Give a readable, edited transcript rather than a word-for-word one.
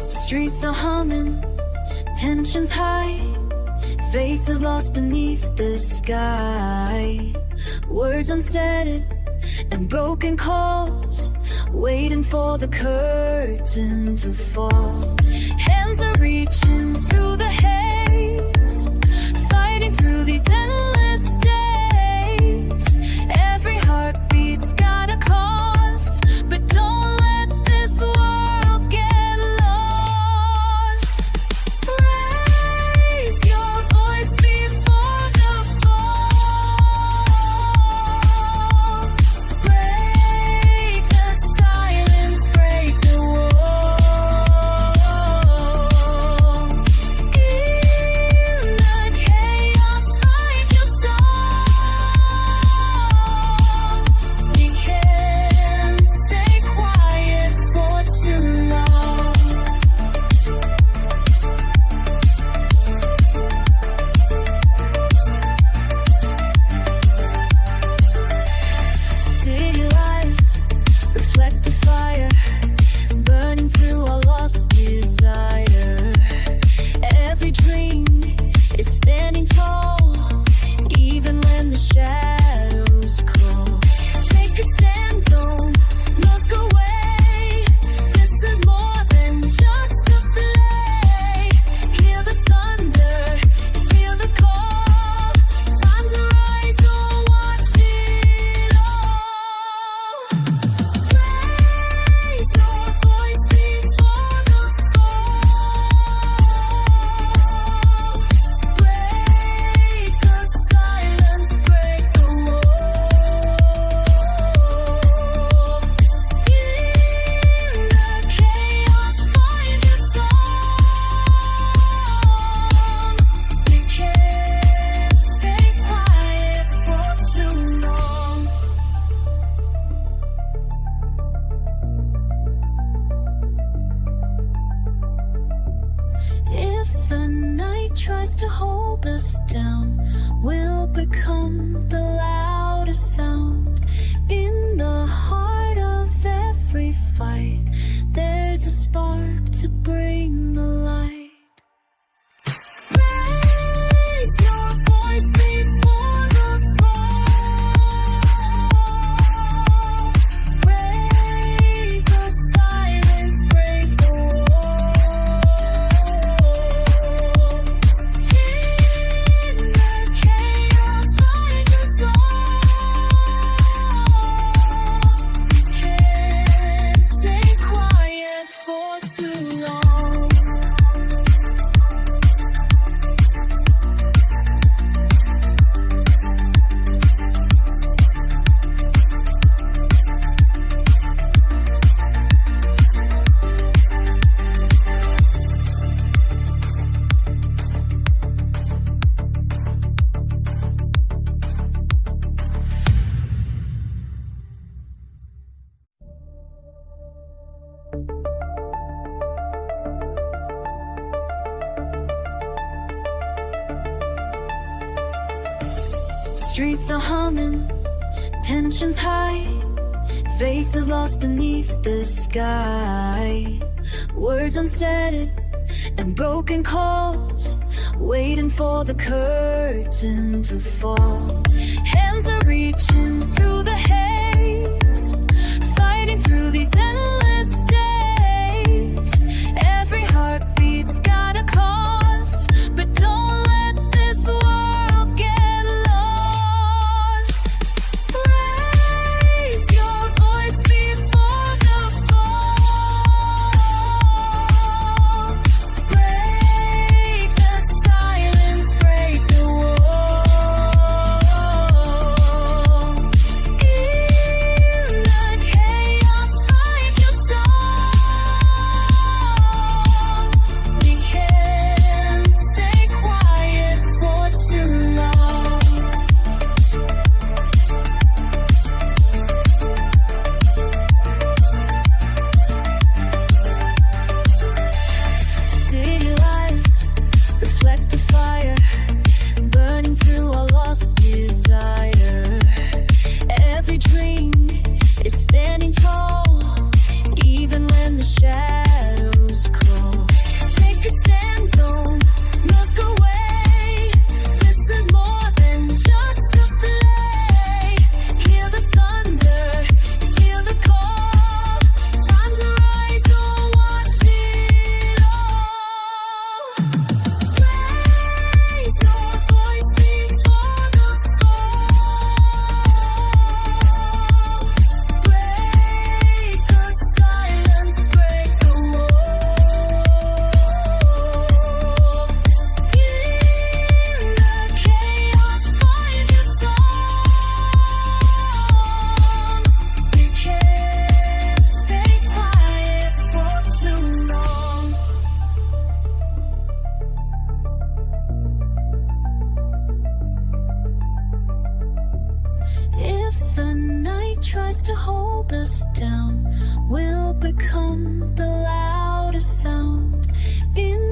Streets are humming, tensions high, faces lost beneath the sky. Words unsaid and broken calls, waiting for the curtain to fall. Hands are reaching through the haze, fighting through these endless days. Every heartbeat's got a cost, but don't let this world get lost. Raise your voice before the fall. Break the silence, break the wall. In the chaos, find your song. We can't stay quiet for too long. City lights reflect the fire, burning through our lost desire. Every dream is standing tall, even when the shadows crawl. Take a stand, don't look away. This is more than just a play. Hear the thunder, feel the call. Time to rise, don't watch it all. Raise your voice before the fall. Break the silence, break the wall. In the chaos, find your song. We can't stay quiet for too long. If the night tries to hold us down, we'll become the loudest sound. In the heart of every fight, there's a spark to bring the light. Raise your voice before the fall. Break the silence, break the wall. In the chaos, find your song. We can't stay quiet for too long. Streets are humming, tensions high, faces lost beneath the sky. Words unsaid and broken calls, waiting for the curtain to fall. Hands are reaching through the haze, fighting through these endless days. Every heartbeat's got a cost, but don't let this world get lost. Raise your voice before the fall. Break the silence, break the wall. In the chaos, find your tries to hold us down will become the loudest sound in